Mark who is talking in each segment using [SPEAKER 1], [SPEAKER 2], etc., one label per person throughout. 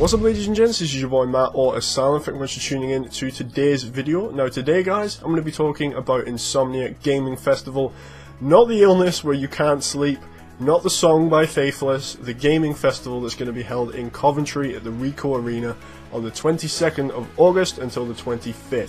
[SPEAKER 1] What's up, ladies and gents, this is your boy Matt, or Asylum. Thank you much for tuning in to today's video. Now today guys, I'm going to be talking about Insomnia Gaming Festival. Not the illness where you can't sleep, not the song by Faithless, the gaming festival that's going to be held in Coventry at the Rico Arena on the 22nd of August until the 25th.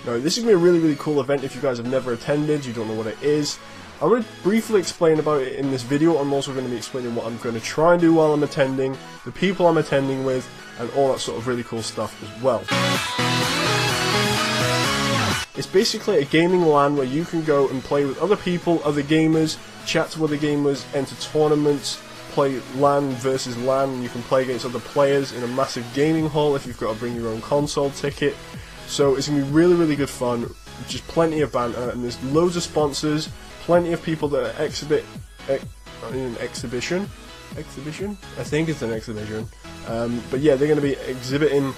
[SPEAKER 1] Now, this is going to be a really cool event. If you guys have never attended, you don't know what it is, I'm going to briefly explain about it in this video. I'm also going to be explaining what I'm going to try and do while I'm attending, the people I'm attending with, and all that sort of really cool stuff as well. It's basically a gaming LAN where you can go and play with other people, other gamers, chat to other gamers, enter tournaments, play LAN versus LAN, and you can play against other players in a massive gaming hall if you've got to bring your own console ticket. So it's going to be really good fun, just plenty of banter, and there's loads of sponsors, plenty of people that are exhibition? I think it's an exhibition. But yeah, they're going to be exhibiting,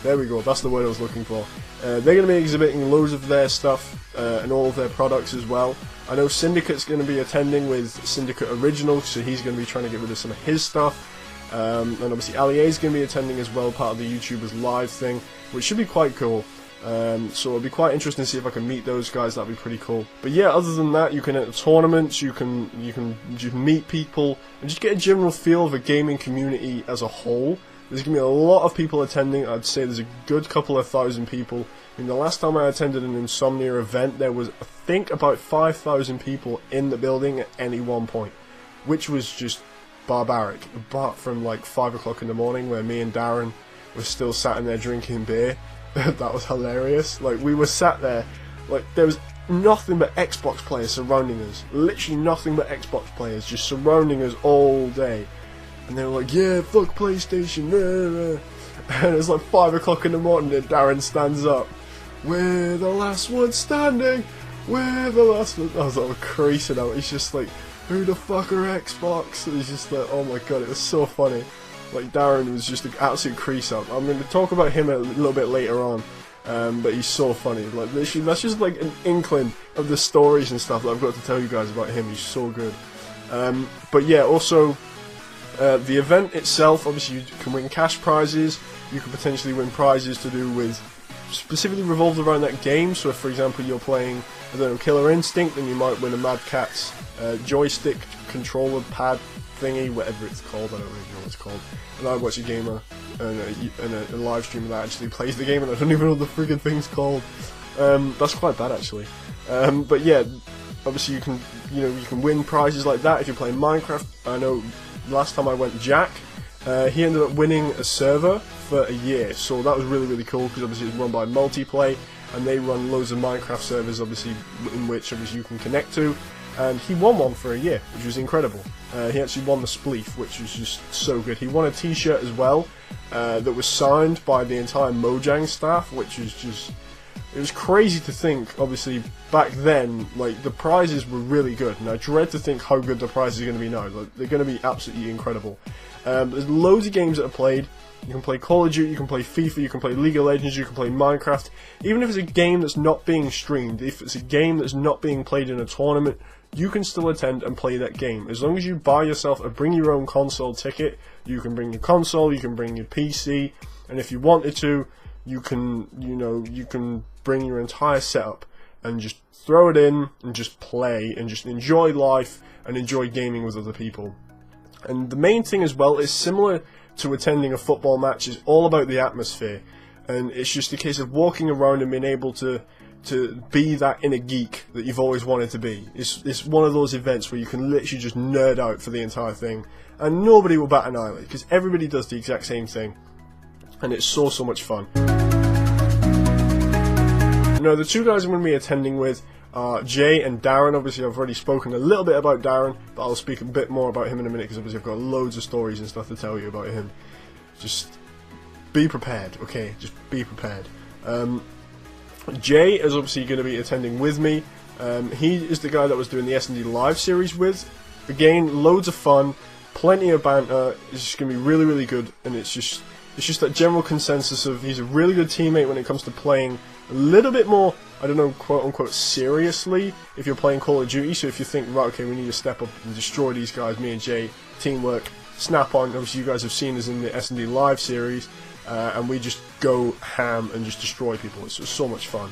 [SPEAKER 1] there we go, that's the word I was looking for. They're going to be exhibiting loads of their stuff and all of their products as well. I know Syndicate's going to be attending with Syndicate Original, so he's going to be trying to get rid of some of his stuff. And obviously LEA is going to be attending as well, part of the YouTubers Live thing, which should be quite cool. So it'll be quite interesting to see if I can meet those guys. That'd be pretty cool. But yeah, other than that, you can enter tournaments, you can just meet people and just get a general feel of a gaming community as a whole. There's gonna be a lot of people attending. I'd say there's a good couple of thousand people. I mean, the last time I attended an Insomnia event, there was, I think, about 5,000 people in the building at any one point, which was just barbaric. Apart from like 5 o'clock in the morning, where me and Darren were still sat in there drinking beer. That was hilarious. Like, we were sat there, like, there was nothing but Xbox players surrounding us. Literally nothing but Xbox players just surrounding us all day. And they were like, yeah, fuck PlayStation. And it's like 5 o'clock in the morning and Darren stands up. We're the last one standing. We're the last one. I was like creasing out. He's just like, who the fuck are Xbox? And he's just like, oh my god, it was so funny. Like, Darren was just an absolute crease up. I'm going to talk about him a little bit later on, but he's so funny. Like, literally, that's just like an inkling of the stories and stuff that I've got to tell you guys about him. He's so good. But yeah, also, the event itself, obviously you can win cash prizes, you can potentially win prizes to do with, specifically revolved around that game. So if, for example, you're playing, I don't know, Killer Instinct, then you might win a Mad Catz joystick controller pad thingy, whatever it's called. I don't really know what it's called. And I watch a gamer and a live streamer that actually plays the game, and I don't even know what the friggin' thing's called. That's quite bad actually. But yeah, obviously you can win prizes like that if you're playing Minecraft. I know last time I went, Jack, he ended up winning a server for a year, so that was really cool, because obviously it's run by Multiplay, and they run loads of Minecraft servers, obviously, in which obviously you can connect to. And he won one for a year, which was incredible. He actually won the Spleef, which was just so good. He won a t-shirt as well, that was signed by the entire Mojang staff, which is just, it was crazy to think. Obviously, back then, like, the prizes were really good, and I dread to think how good the prizes are going to be now. Like, they're going to be absolutely incredible. There's loads of games that are played. You can play Call of Duty, you can play FIFA, you can play League of Legends, you can play Minecraft. Even if it's a game that's not being streamed, if it's a game that's not being played in a tournament, you can still attend and play that game. As long as you buy yourself a bring your own console ticket, you can bring your console, you can bring your PC, and if you wanted to, you can, you can bring your entire setup and just throw it in and just play and just enjoy life and enjoy gaming with other people. And the main thing as well is similar to attending a football match, is all about the atmosphere, and it's just a case of walking around and being able to be that inner geek that you've always wanted to be. It's one of those events where you can literally just nerd out for the entire thing, and nobody will bat an eyelid, because everybody does the exact same thing, and it's so much fun. Now, the two guys I'm going to be attending with are Jay and Darren. Obviously, I've already spoken a little bit about Darren, but I'll speak a bit more about him in a minute, because obviously I've got loads of stories and stuff to tell you about him. Just be prepared, okay? Just be prepared. Jay is obviously going to be attending with me. He is the guy that was doing the S&D Live series with. Again, loads of fun, plenty of banter. It's just going to be really good, and it's just that general consensus of he's a really good teammate when it comes to playing a little bit more, I don't know, quote unquote seriously if you're playing Call of Duty. So if you think, right, okay, we need to step up and destroy these guys, me and Jay, teamwork, snap on. Obviously you guys have seen us in the S&D Live series, and we just go ham and just destroy people. It's so much fun.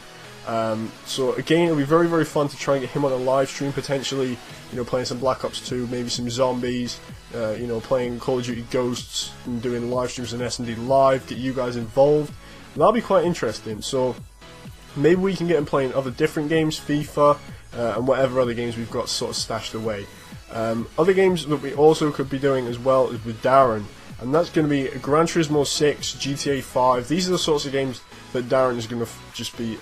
[SPEAKER 1] So again, it'll be very, very fun to try and get him on a live stream, potentially, you know, playing some Black Ops 2, maybe some zombies, you know, playing Call of Duty Ghosts and doing live streams on S&D Live, get you guys involved. That'll be quite interesting. So maybe we can get him playing other different games, FIFA, and whatever other games we've got sort of stashed away. Other games that we also could be doing as well is with Darren, and that's going to be Gran Turismo 6, GTA 5. These are the sorts of games that Darren is going to just be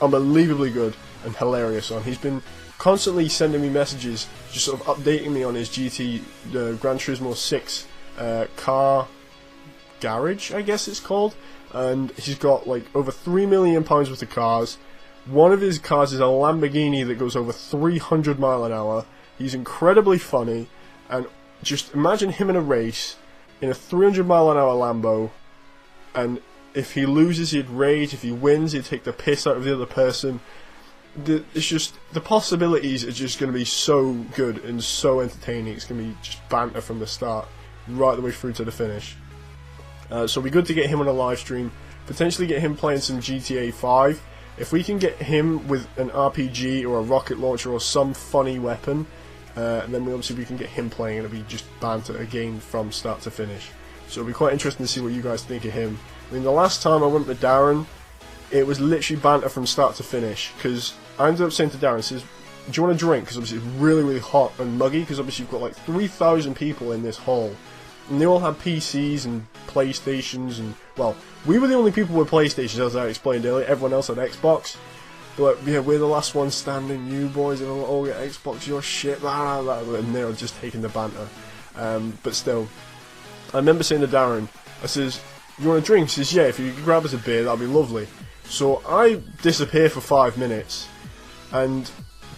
[SPEAKER 1] unbelievably good and hilarious on. He's been constantly sending me messages, just sort of updating me on his Gran Turismo 6 car garage, I guess it's called, and he's got like over £3 million worth of cars. One of his cars is a Lamborghini that goes over 300 miles an hour. He's incredibly funny, and just imagine him in a race in a 300 mile an hour Lambo, and if he loses, he'd rage. If he wins, he'd take the piss out of the other person. It's just, the possibilities are just going to be so good and so entertaining. It's going to be just banter from the start, right the way through to the finish. So it'll be good to get him on a live stream, potentially get him playing some GTA 5. If we can get him with an RPG or a rocket launcher or some funny weapon, and then obviously we can get him playing, and it'll be just banter again from start to finish. So it'll be quite interesting to see what you guys think of him. I mean, the last time I went with Darren, it was literally banter from start to finish, because I ended up saying to Darren, says, do you want a drink? Because obviously it's really, really hot and muggy, because obviously you've got like 3,000 people in this hall, and they all had PCs and PlayStations, and, well, we were the only people with PlayStations, as I explained earlier. Everyone else had Xbox, but yeah, we're the last ones standing. You boys have all got Xbox, your shit, blah, blah, blah, and they were just taking the banter. But still, I remember saying to Darren, I says, you want a drink? He says, yeah, if you could grab us a beer, that'd be lovely. So I disappear for 5 minutes, and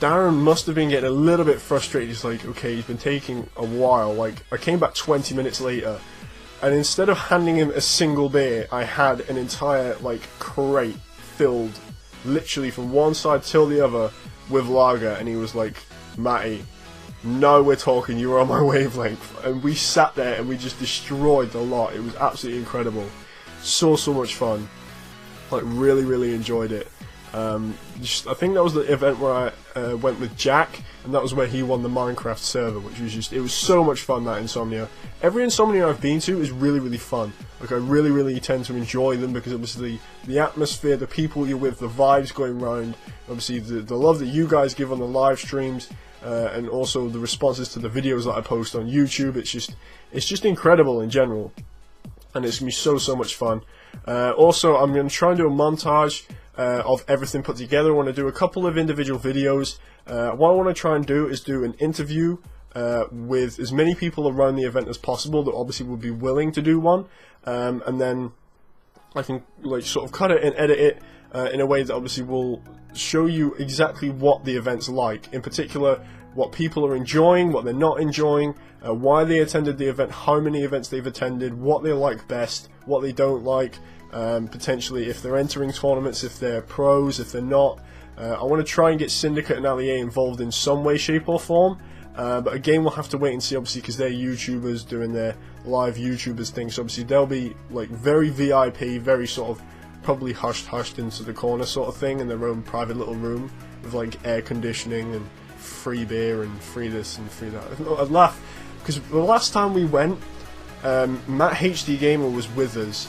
[SPEAKER 1] Darren must have been getting a little bit frustrated. He's like, okay, he's been taking a while. Like, I came back 20 minutes later, and instead of handing him a single beer, I had an entire, like, crate filled, literally from one side till the other, with lager, and he was like, Matty, now we're talking, you were on my wavelength. And we sat there and we just destroyed the lot. It was absolutely incredible. So much fun. Like, really, really enjoyed it. I think that was the event where I went with Jack, and that was where he won the Minecraft server, which was just, it was so much fun, that Insomnia. Every Insomnia I've been to is really, really fun. Like, I really, really tend to enjoy them, because obviously the atmosphere, the people you're with, the vibes going round, obviously the love that you guys give on the live streams, and also the responses to the videos that I post on YouTube. It's just incredible in general, and it's going to be so much fun. Also, I'm going to try and do a montage of everything put together. I want to do a couple of individual videos. What I want to try and do is do an interview with as many people around the event as possible that obviously would be willing to do one, and then I can like sort of cut it and edit it in a way that obviously will show you exactly what the event's like, in particular what people are enjoying, what they're not enjoying, why they attended the event, how many events they've attended, what they like best, what they don't like, potentially if they're entering tournaments, if they're pros, if they're not. I want to try and get Syndicate and LEA involved in some way, shape or form, but again we'll have to wait and see, obviously, because they're YouTubers doing their live YouTubers thing, so obviously they'll be like very VIP, very sort of probably hushed into the corner sort of thing, in their own private little room with like air conditioning and free beer and free this and free that. I'd laugh because the last time we went, MattHDGaming was with us,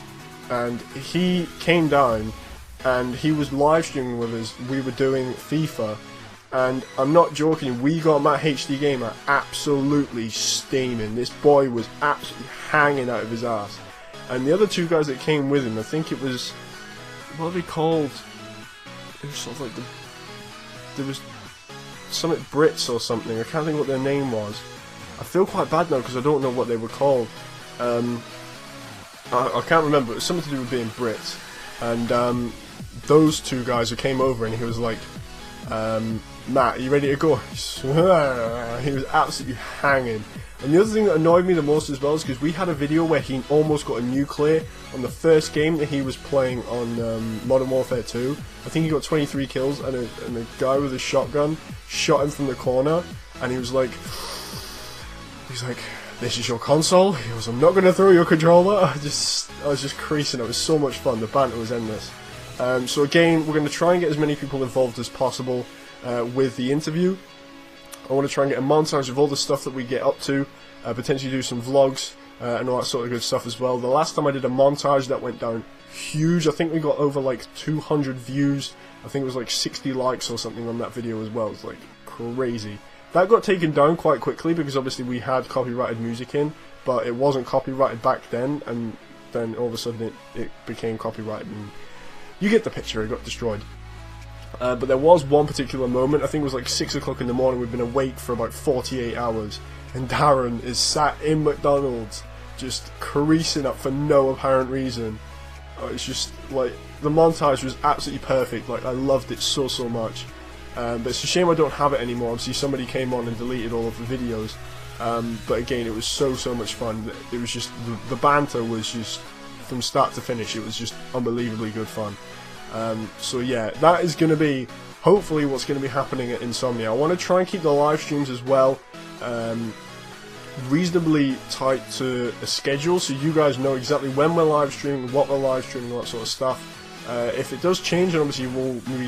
[SPEAKER 1] and he came down and he was live streaming with us. We were doing FIFA, and I'm not joking, we got MattHDGaming absolutely steaming. This boy was absolutely hanging out of his ass, and the other two guys that came with him, I think it was, what are they called? It was sort of like there was something Brits or something. I can't think what their name was. I feel quite bad now because I don't know what they were called. I can't remember. It was something to do with being Brits. And those two guys who came over, and he was like, Matt, are you ready to go? He was absolutely hanging. And the other thing that annoyed me the most as well is because we had a video where he almost got a nuclear on the first game that he was playing on Modern Warfare 2. I think he got 23 kills, and a guy with a shotgun shot him from the corner, and he's like, "This is your console?" He goes, "I'm not going to throw your controller." I was just creasing. It was so much fun. The banter was endless. So again, we're going to try and get as many people involved as possible with the interview. I want to try and get a montage of all the stuff that we get up to, potentially do some vlogs and all that sort of good stuff as well. The last time I did a montage, that went down huge. I think we got over like 200 views. I think it was like 60 likes or something on that video as well. It was like crazy. That got taken down quite quickly because obviously we had copyrighted music in, but it wasn't copyrighted back then, and then all of a sudden it became copyrighted, and you get the picture. It got destroyed. But there was one particular moment, I think it was like 6 o'clock in the morning, we've been awake for about 48 hours, and Darren is sat in McDonald's, just creasing up for no apparent reason. It's just, like, the montage was absolutely perfect, like, I loved it so much. But it's a shame I don't have it anymore. Obviously somebody came on and deleted all of the videos, but again, it was so much fun. It was just, the banter was just, from start to finish, it was just unbelievably good fun. So yeah, that is going to be hopefully what's going to be happening at Insomnia. I want to try and keep the live streams as well reasonably tight to a schedule, so you guys know exactly when we're live streaming, what we're live streaming, all that sort of stuff. If it does change, then obviously we'll be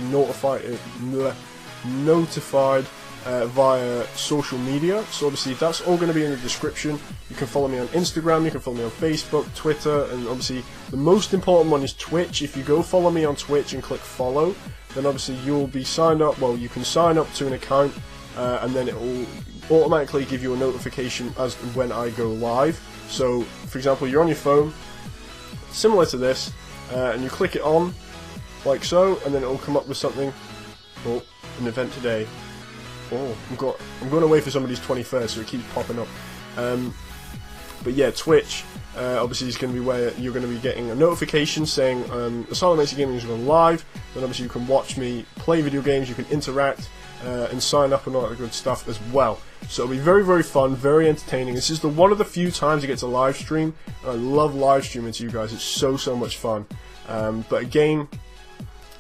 [SPEAKER 1] notified via social media. So obviously that's all going to be in the description. You can follow me on Instagram, you can follow me on Facebook, Twitter, and obviously the most important one is Twitch. If you go follow me on Twitch and click follow, then obviously you'll be signed up. Well, you can sign up to an account, and then it will automatically give you a notification as when I go live. So for example, you're on your phone, similar to this, and you click it on like so, and then it will come up with something. Oh, an event today. Oh, I'm going away for somebody's 21st, so it keeps popping up. But yeah, Twitch obviously is going to be where you're going to be getting a notification saying AsylumHDGaming is going live. Then obviously you can watch me play video games, you can interact and sign up and all that good stuff as well. So it'll be very fun, very entertaining. This is one of the few times I get to live stream. I love live streaming to you guys. It's so much fun. But again,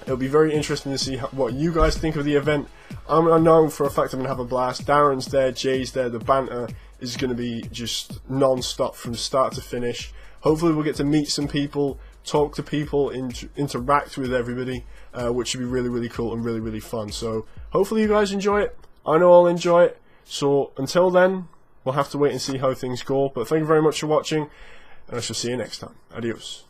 [SPEAKER 1] it'll be very interesting to see what you guys think of the event. I know for a fact I'm going to have a blast. Darren's there, Jay's there, the banter is going to be just non-stop from start to finish. Hopefully we'll get to meet some people, talk to people, interact with everybody, which should be really cool and really fun. So hopefully you guys enjoy it. I know I'll enjoy it. So until then, we'll have to wait and see how things go. But thank you very much for watching, and I shall see you next time. Adios.